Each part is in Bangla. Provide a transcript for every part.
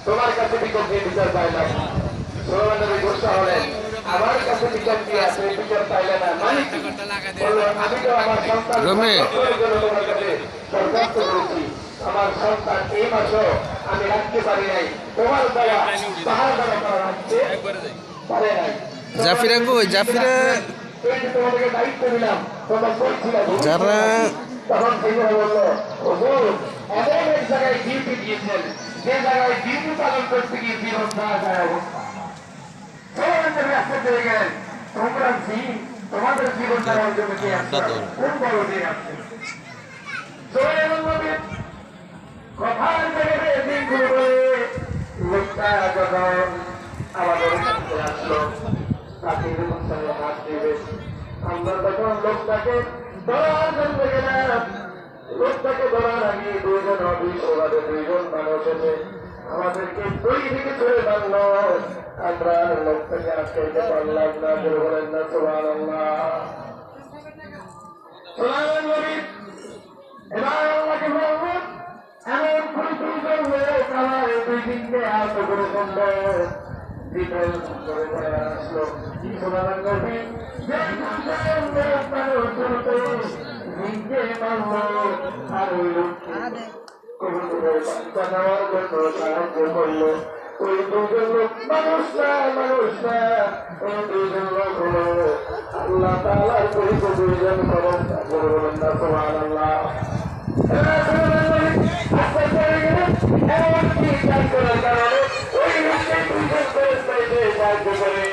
তোমার কাছে বিকল্প বিচার পাইলাম। আমার কাছে বিচার কি আছে? বিচার পাইলে না মানে আমি তো আমার সন্তান তোমার কাছে দরখাস্ত করেছি। আমার সন্তান এই মাসও আমি রাখতে পারি নাই, তোমার দ্বারা তাহার দ্বারা করা রাখতে পারে নাই। জাফিরা কই? জাফিরা তোমাদেরকে দায়িত্ব দিলাম, তোমরা বলছিলাম যারা তখন সেগুলো বললো হুজুর এমন এক জায়গায় ডিউটি দিয়েছেন যে জায়গায় ডিউটি পালন করতে গিয়ে জীবন দেওয়া যায় অবস্থা চলে গেলেন। তোমরা তোমাদের জীবন দেওয়ার জন্য কে আছে? কোন বড় দিন আছে? চলে গেলেন নবী কথার জায়গায় দিনগুলো বলে লোকটা যখন আমাদের কাছে আসলো তাকে যখন সঙ্গে হাত দিবে আমরা তখন লোকটাকে ধরার জন্য গেলাম। লোকটাকে ধরার আগে দুইজন অভিষেক দুইজন মানুষ এসে আমাদেরকে দুই দিকে ধরে বাঁধলো। আমরা লোকটাকে আটকাইতে পারলাম না। বলেন না সুবহানাল্লাহ। এবার আল্লাহকে বলবো এমন কোন দুইজন লোক আমার দুই দিনকে আহত করে ফেললো। বিপদ করে পড়ে আসলো সোনার নবী যে নিজে মানলো আর ওই লোককে বাঁচানোর জন্য সাহায্য করলো। ওই দুজন লোক মানুষ না ওই দুজন লোক হলো আল্লাহ তাআলার পরিচয় দুইজন খবর বলবেন না সুবহানাল্লাহ। এমনকি কাজ করার কারণে ওই লোককে দুইজন ফেরেশতা সাহায্য করে।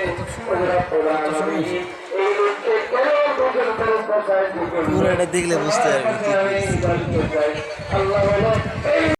এই লোককে কেন দুজন ফেরেশতা সাহায্য করে? পুরোটা দেখলে বুঝতে পারবি। আল্লাহ বলো